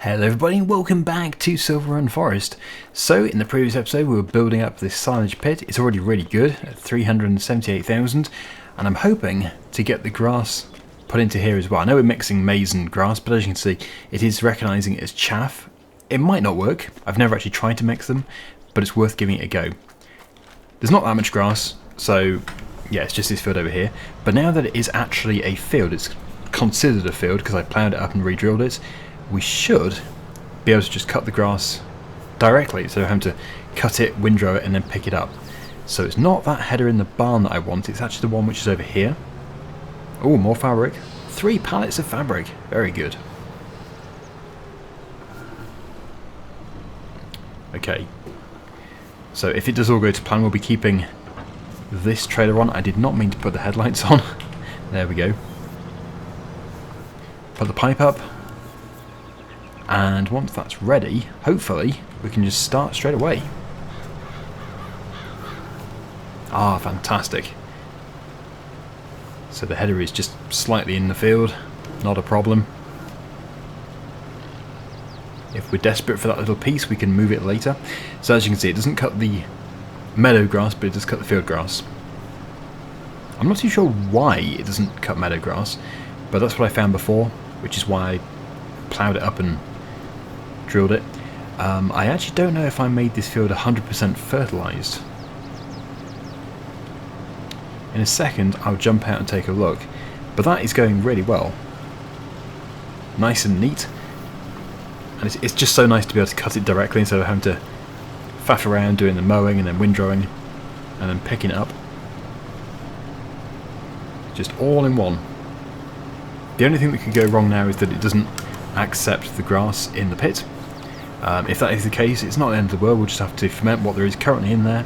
Hello everybody and welcome back to Silverrun Forest. So in the previous episode we were building up this silage pit. It's already really good at 378,000 and I'm hoping to get the grass put into here as well. I know we're mixing maize and grass, but as you can see it is recognising it as chaff. It might not work, I've never actually tried to mix them, but it's worth giving it a go. There's not that much grass, so yeah, it's just this field over here. But now that it is actually a field, it's considered a field because I ploughed it up and re-drilled it, we should be able to just cut the grass directly, so having to cut it, windrow it and then pick it up. So it's not that header in the barn that I want, it's actually the one which is over here. Oh, more fabric. 3 pallets of fabric, very good. Okay, so if it does all go to plan, we'll be keeping this trailer on. I did not mean to put the headlights on. There we go. Put the pipe up. And once that's ready, hopefully, we can just start straight away. Ah, fantastic. So the header is just slightly in the field, not a problem. If we're desperate for that little piece, we can move it later. So as you can see, it doesn't cut the meadow grass, but it does cut the field grass. I'm not too sure why it doesn't cut meadow grass, but that's what I found before, which is why I ploughed it up and drilled it. I actually don't know if I made this field 100% fertilised. In a second I'll jump out and take a look, but that is going really well. Nice and neat, and it's just so nice to be able to cut it directly instead of having to faff around doing the mowing and then windrowing and then picking it up. Just all in one. The only thing that could go wrong now is that it doesn't accept the grass in the pit. If that is the case, it's not the end of the world. We'll just have to ferment what there is currently in there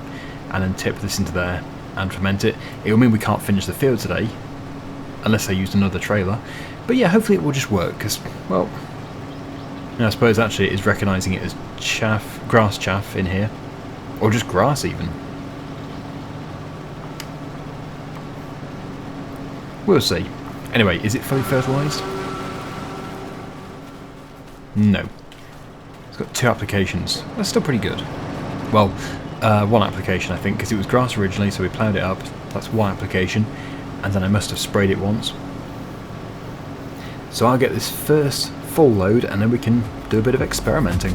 and then tip this into there and ferment it. It will mean we can't finish the field today unless I used another trailer, but yeah, hopefully it will just work because, well, I suppose actually it is recognising it as chaff, grass chaff in here, or just grass even. We'll see. Anyway, is it fully fertilised? No. It's got 2 applications. That's still pretty good. Well, 1 application I think, because it was grass originally, so we ploughed it up. That's 1 application, and then I must have sprayed it once. So I'll get this first full load, and then we can do a bit of experimenting.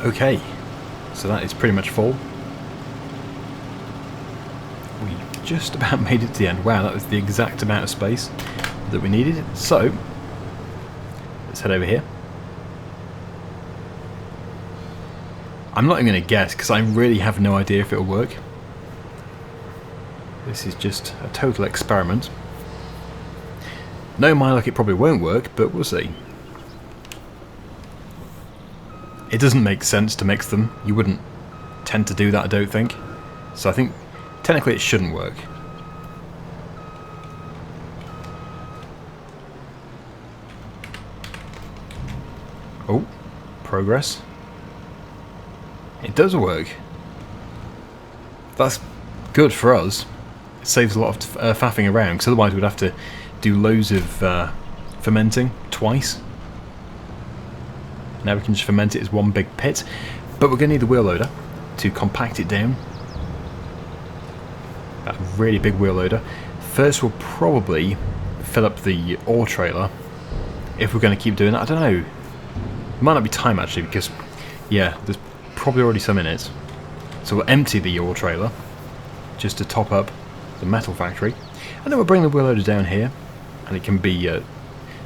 Okay, so that is pretty much full. We just about made it to the end. Wow, that was the exact amount of space that we needed. So, let's head over here. I'm not even going to guess because I really have no idea if it'll work. This is just a total experiment. No, my luck, it probably won't work, but we'll see. It doesn't make sense to mix them. You wouldn't tend to do that, I don't think. So I think technically it shouldn't work. Oh, progress. It does work. That's good for us. It saves a lot of faffing around, because otherwise we'd have to do loads of fermenting twice. Now we can just ferment it as one big pit, but we're going to need the wheel loader to compact it down. That really big wheel loader. First we'll probably fill up the ore trailer if we're going to keep doing that. I don't know. It might not be time actually because, yeah, there's probably already some in it. So we'll empty the ore trailer just to top up the metal factory. And then we'll bring the wheel loader down here and it can be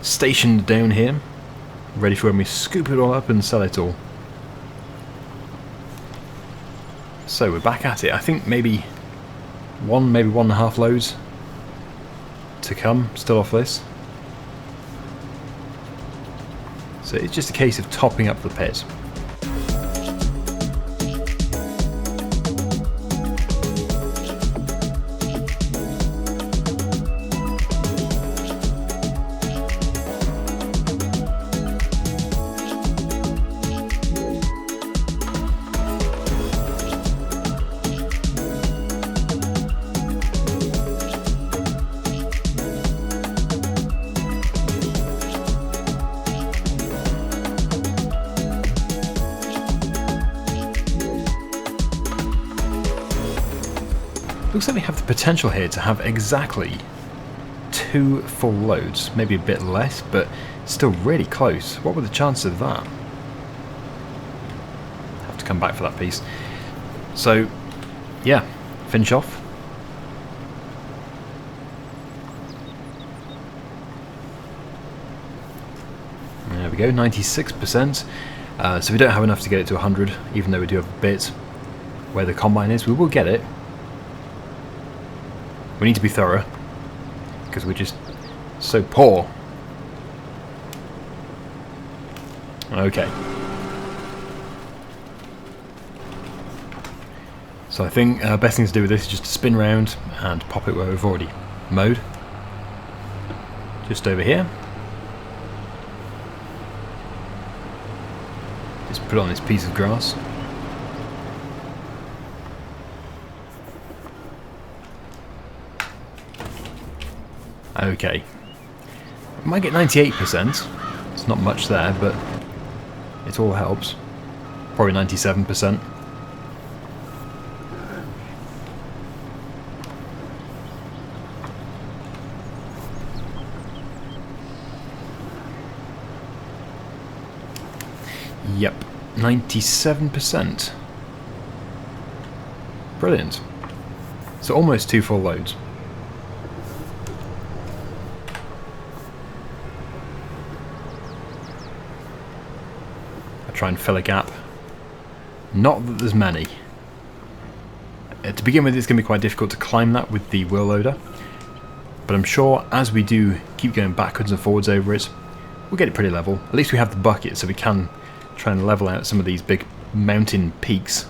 stationed down here, ready for when we scoop it all up and sell it all. So we're back at it. I think maybe maybe 1.5 loads to come still off this. So it's just a case of topping up the pit. Looks like we have the potential here to have exactly 2 full loads, maybe a bit less, but still really close. What were the chances of that? Have to come back for that piece. So, yeah, finish off. There we go, 96%. So we don't have enough to get it to 100, even though we do have a bit where the combine is. We will get it. We need to be thorough, because we're just so poor. Okay. So I think best thing to do with this is just to spin round and pop it where we've already mowed. Just over here. Just put on this piece of grass. Okay. We might get 98%. It's not much there, but it all helps. Probably 97%. Yep, 97%. Brilliant. So almost 2 full loads. Try and fill a gap. Not that there's many. To begin with, it's going to be quite difficult to climb that with the wheel loader, but I'm sure as we do keep going backwards and forwards over it, we'll get it pretty level. At least we have the bucket, so we can try and level out some of these big mountain peaks.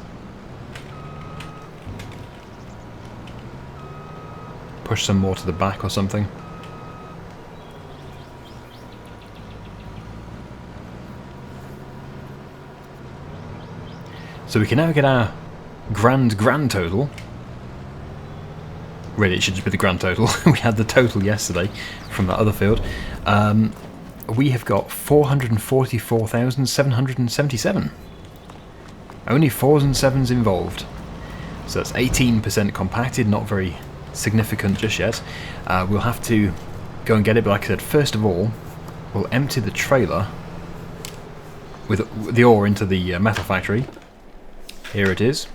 Push some more to the back or something. So we can now get our grand total. Really, it should just be the grand total. We had the total yesterday from that other field. We have got 444,777. Only 4s and 7s involved. So that's 18% compacted, not very significant just yet. We'll have to go and get it, but like I said, first of all, we'll empty the trailer with the ore into the metal factory. Here it is.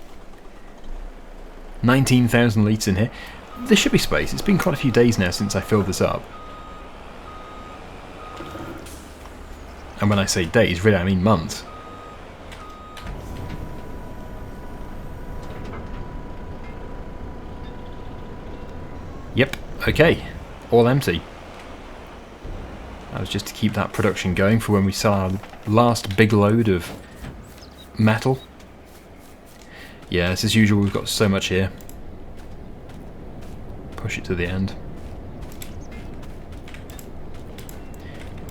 19,000 litres in here. There should be space. It's been quite a few days now since I filled this up. And when I say days, really I mean months. Yep, okay. All empty. That was just to keep that production going for when we sell our last big load of metal. Yes, as usual, we've got so much here. Push it to the end.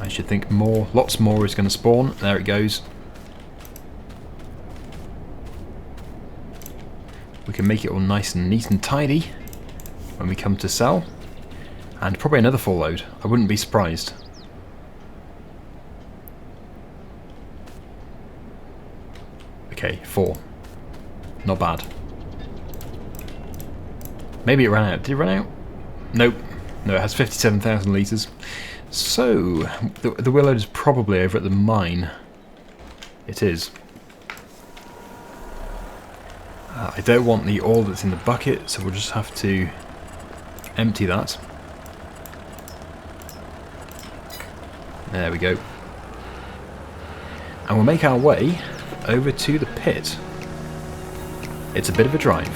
I should think more, lots more is going to spawn. There it goes. We can make it all nice and neat and tidy when we come to sell. And probably another full load. I wouldn't be surprised. Okay, 4. Not bad. Maybe it ran out. Did it run out? Nope. No, it has 57,000 litres. So, the wheel load is probably over at the mine. It is. I don't want the ore that's in the bucket, so we'll just have to empty that. There we go. And we'll make our way over to the pit. it's a bit of a drive.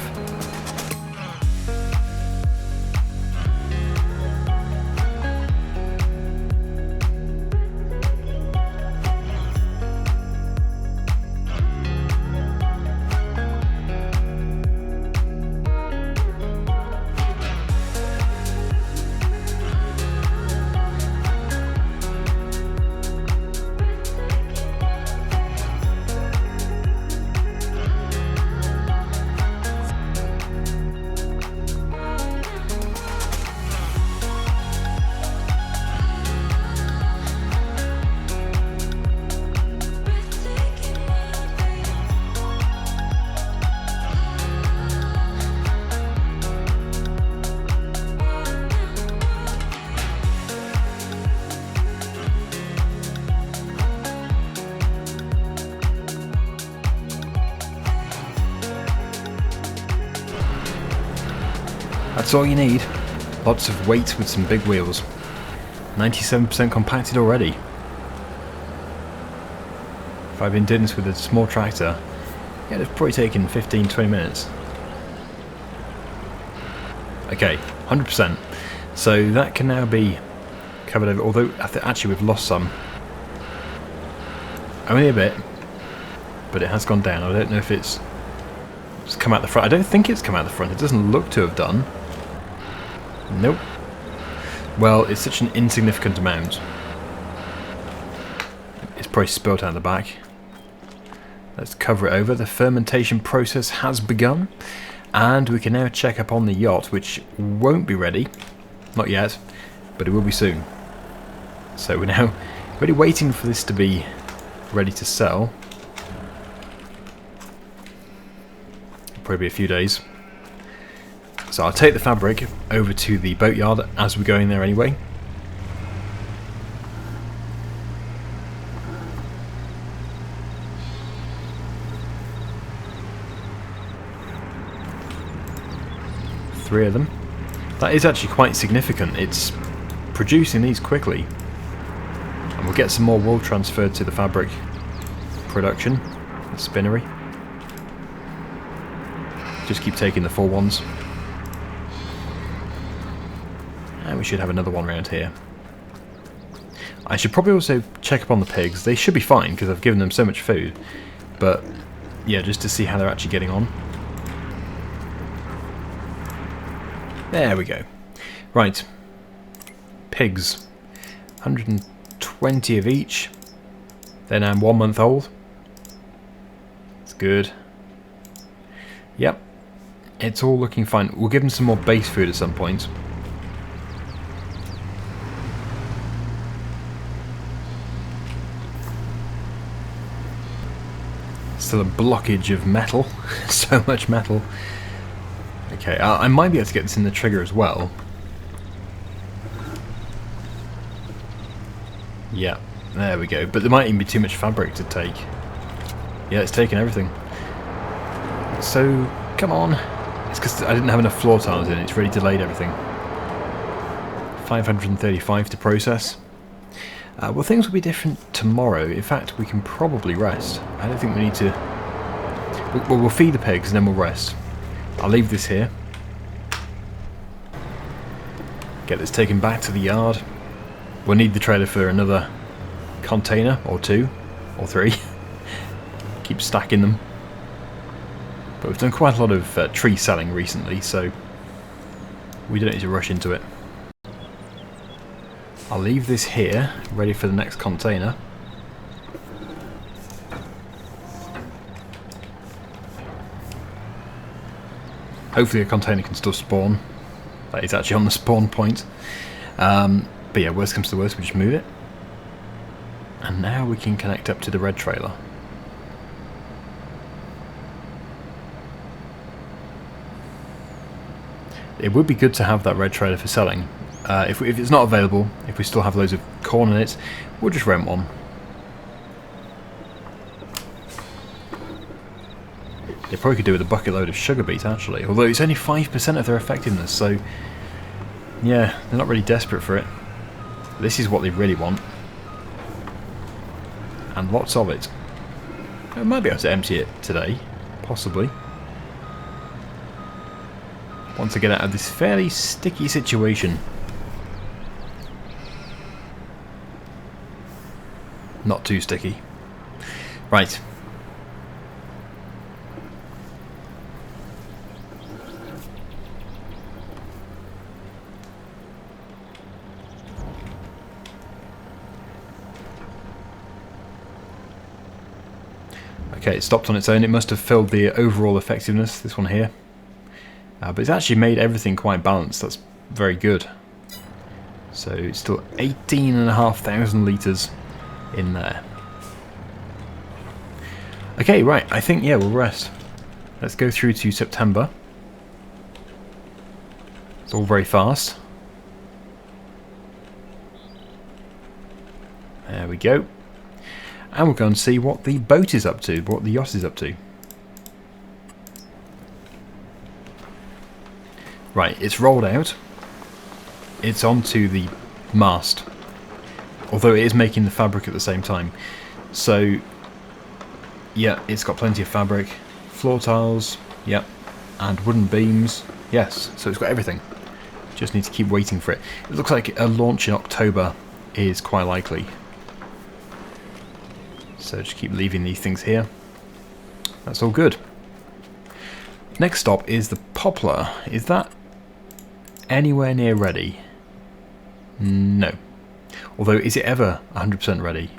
That's all you need. Lots of weight with some big wheels. 97% compacted already. If I've been doing this with a small tractor, yeah, it's probably taken 15-20 minutes. Okay, 100%. So that can now be covered over, although actually we've lost some. Only a bit, but it has gone down. I don't know if it's come out the front. I don't think it's come out the front. It doesn't look to have done. Nope. Well, it's such an insignificant amount. It's probably spilt out the back. Let's cover it over. The fermentation process has begun, and we can now check up on the yacht, which won't be ready. Not yet, but it will be soon. So we're now really waiting for this to be ready to sell. Probably be a few days. So I'll take the fabric over to the boatyard as we're going there anyway. Three of them. That is actually quite significant. It's producing these quickly. And we'll get some more wool transferred to the fabric production, the spinnery. Just keep taking the full ones. And we should have another one around here. I should probably also check up on the pigs. They should be fine because I've given them so much food. But yeah, just to see how they're actually getting on. There we go. Right. Pigs. 120 of each. They're now 1 month old. It's good. Yep. It's all looking fine. We'll give them some more base food at some point. Still a blockage of metal. So much metal. Okay, I might be able to get this in the trigger as well. Yeah, there we go. But there might even be too much fabric to take. Yeah, it's taken everything. So, come on. It's because I didn't have enough floor tiles in. It's really delayed everything. 535 to process. Well, things will be different tomorrow. In fact, we can probably rest. I don't think we need to... We'll feed the pigs and then we'll rest. I'll leave this here. Get this taken back to the yard. We'll need the trailer for another container, or 2, or 3. Keep stacking them. But we've done quite a lot of tree selling recently, so we don't need to rush into it. I'll leave this here, ready for the next container. Hopefully a container can still spawn. That is actually on the spawn point. But yeah, worst comes to worst, we just move it. And now we can connect up to the red trailer. It would be good to have that red trailer for selling. If it's not available, if we still have loads of corn in it, we'll just rent one. They probably could do with a bucket load of sugar beet actually, although it's only 5% of their effectiveness, so yeah, they're not really desperate for it. This is what they really want. And lots of it. I might be able to empty it today, possibly. Want to get out of this fairly sticky situation. Not too sticky. Right. Okay, it stopped on its own. It must have filled the overall effectiveness, this one here. But it's actually made everything quite balanced. That's very good. So it's still 18,500 litres in there. Okay, right. I think, yeah, we'll rest. Let's go through to September. It's all very fast. There we go. And we'll go and see what the boat is up to, what the yacht is up to. Right, it's rolled out. It's onto the mast. Although it is making the fabric at the same time. So, yeah, it's got plenty of fabric. Floor tiles, yep. And wooden beams, yes. So it's got everything. Just need to keep waiting for it. It looks like a launch in October is quite likely. So just keep leaving these things here. That's all good. Next stop is the Poplar. Is that anywhere near ready? No. Although, is it ever 100% ready?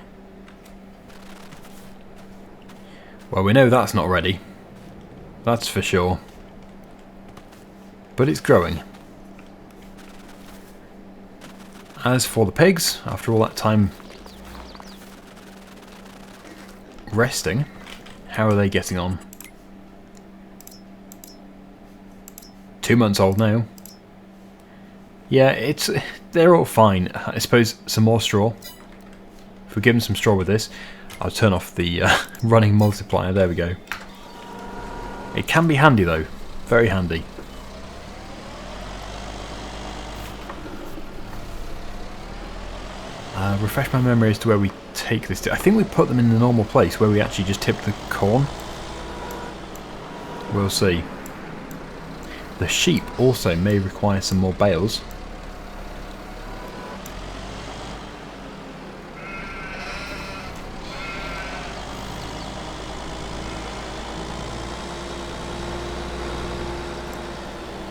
Well, we know that's not ready. That's for sure. But it's growing. As for the pigs, after all that time resting, how are they getting on? 2 months old now. Yeah, they're all fine. I suppose some more straw. If we give them some straw with this, I'll turn off the running multiplier. There we go. It can be handy though, very handy. Refresh my memory as to where we take this to. I think we put them in the normal place where we actually just tip the corn. We'll see. The sheep also may require some more bales.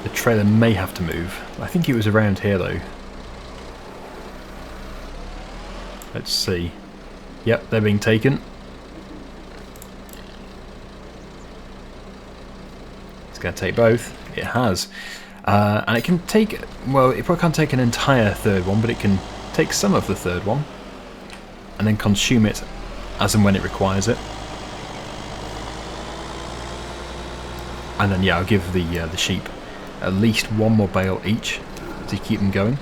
The trailer may have to move. I think it was around here though. Let's see. Yep, they're being taken. It's going to take both. It has. And it can take, well, it probably can't take an entire third one, but it can take some of the third one and then consume it as and when it requires it. And then, yeah, I'll give the sheep at least one more bale each to keep them going.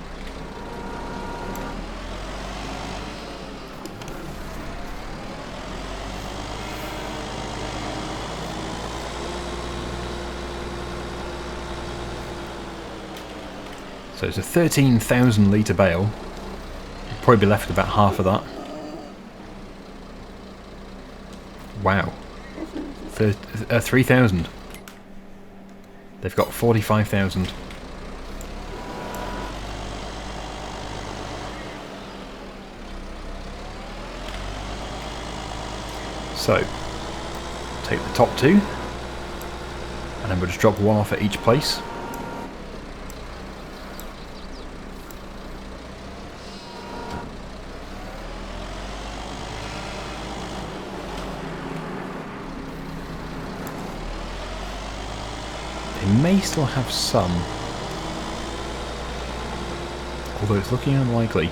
So it's a 13,000 litre bale. We'll probably be left with about half of that. Wow. 3,000. They've got 45,000. So, take the top two, and then we'll just drop one off at each place. May still have some, although it's looking unlikely.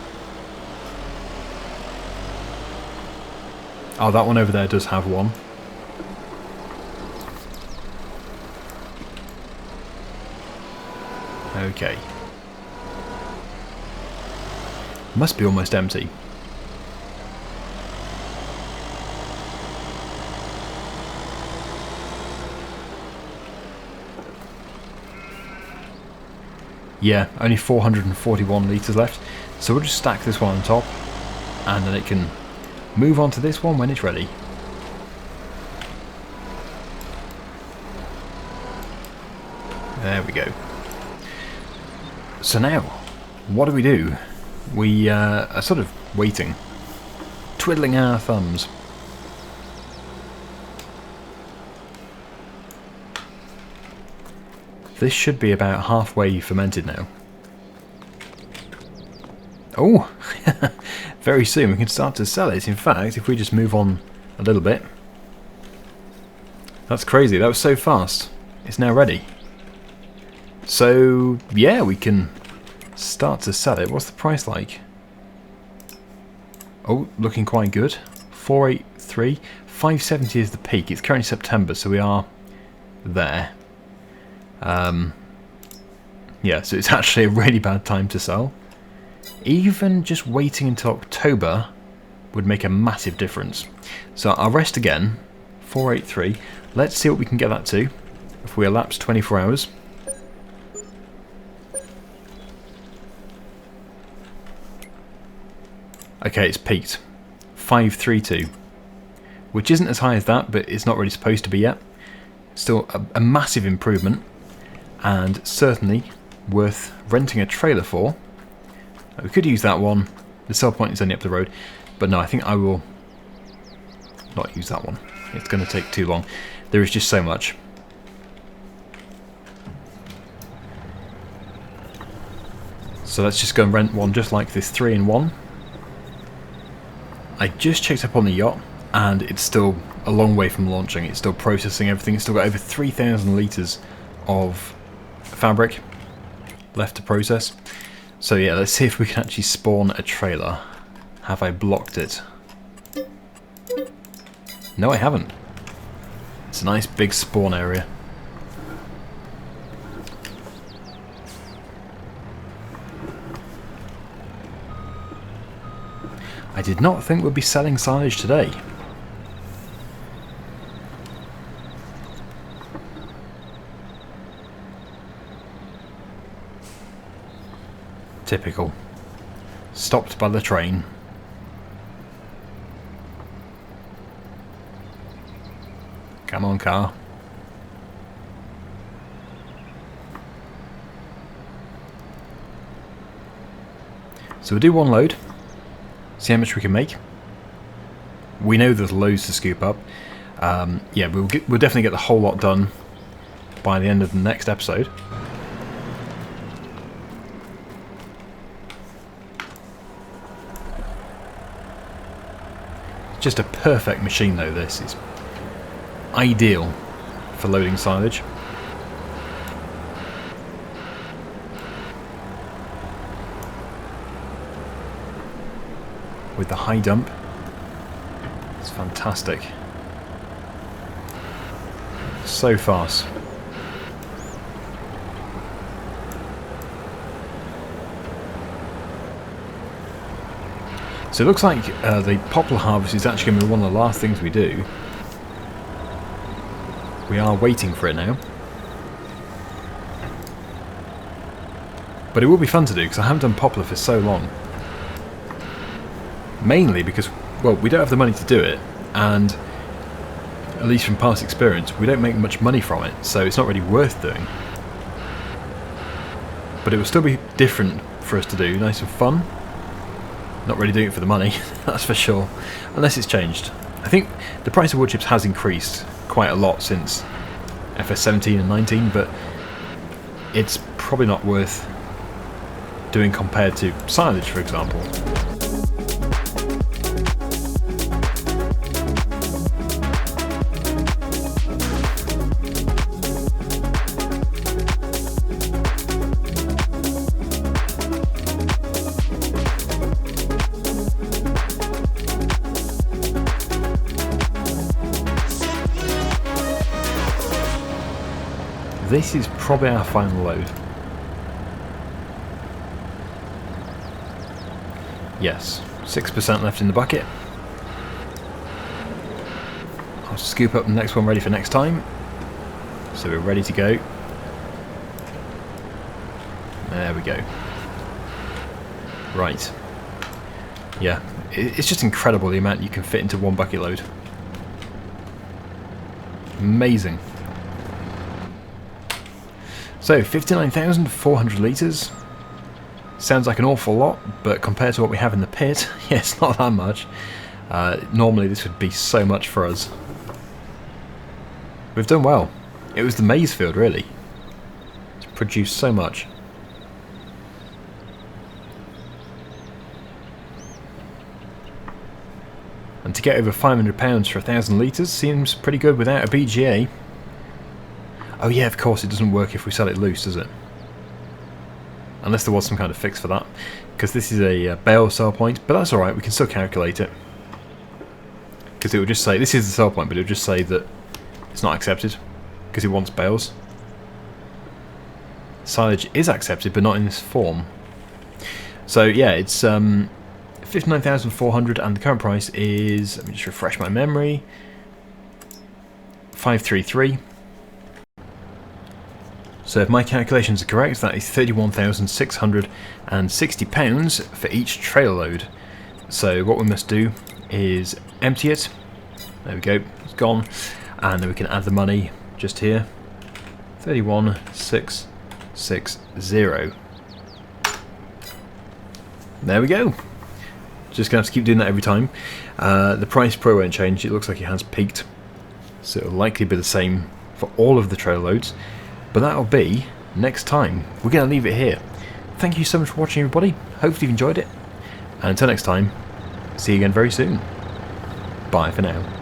Oh, that one over there does have one. Okay. Must be almost empty. Yeah, only 441 litres left, so we'll just stack this one on top, and then it can move on to this one when it's ready. There we go. So now, what do? We are sort of waiting, twiddling our thumbs. This should be about halfway fermented now. Oh, very soon we can start to sell it. In fact, if we just move on a little bit. That's crazy, that was so fast. It's now ready. So, yeah, we can start to sell it. What's the price like? Oh, looking quite good. 483. 570 is the peak. It's currently September, so we are there. Yeah, so it's actually a really bad time to sell. Even just waiting until October would make a massive difference. So I'll rest again. 483. Let's see what we can get that to if we elapse 24 hours. Okay, it's peaked. 532. Which isn't as high as that, but it's not really supposed to be yet. Still a massive improvement. And certainly worth renting a trailer for. We could use that one. The sell point is only up the road. But no, I think I will not use that one. It's going to take too long. There is just so much. So let's just go and rent one just like this 3-in-1. I just checked up on the Yacht, and it's still a long way from launching. It's still processing everything. It's still got over 3,000 litres of fabric left to process. So yeah, let's see if we can actually spawn a trailer. Have I blocked it? No, I haven't. It's a nice big spawn area. I did not think we'd be selling silage today. Typical. Stopped by the train. Come on, car. So we'll do one load. See how much we can make. We know there's loads to scoop up. Yeah, we'll definitely get the whole lot done by the end of the next episode. Just a perfect machine though, this is ideal for loading silage. With the high dump, it's fantastic. So fast. So it looks like the poplar harvest is actually going to be one of the last things we do. We are waiting for it now. But it will be fun to do because I haven't done poplar for so long. Mainly because, well, we don't have the money to do it, and at least from past experience, we don't make much money from it, so it's not really worth doing. But it will still be different for us to do, nice and fun. Not really doing it for the money, that's for sure, unless it's changed. I think the price of wood chips has increased quite a lot since FS17 and 19, but it's probably not worth doing compared to silage, for example. This is probably our final load. Yes, 6% left in the bucket. I'll scoop up the next one ready for next time. So we're ready to go. There we go. Right. Yeah, it's just incredible the amount you can fit into one bucket load. Amazing. So 59,400 litres. Sounds like an awful lot, but compared to what we have in the pit, yeah, it's not that much. Normally this would be so much for us. We've done well. It was the maize field, really. It's produced so much. And to get over £500 for 1,000 litres seems pretty good without a BGA. Oh yeah, of course it doesn't work if we sell it loose, does it? Unless there was some kind of fix for that. Because this is a bale sell point, but that's alright, we can still calculate it. Because it would just say, this is the sell point, but it would just say that it's not accepted. Because it wants bales. Silage is accepted, but not in this form. So yeah, it's 59,400 and the current price is, let me just refresh my memory, 533. So if my calculations are correct, that is £31,660 for each trailer load. So what we must do is empty it. There we go, it's gone. And then we can add the money just here. 31,660. There we go. Just going to have to keep doing that every time. The price pro won't change, it looks like it has peaked. So it'll likely be the same for all of the trailer loads. But that'll be next time. We're going to leave it here. Thank you so much for watching, everybody. Hopefully you've enjoyed it. And until next time, see you again very soon. Bye for now.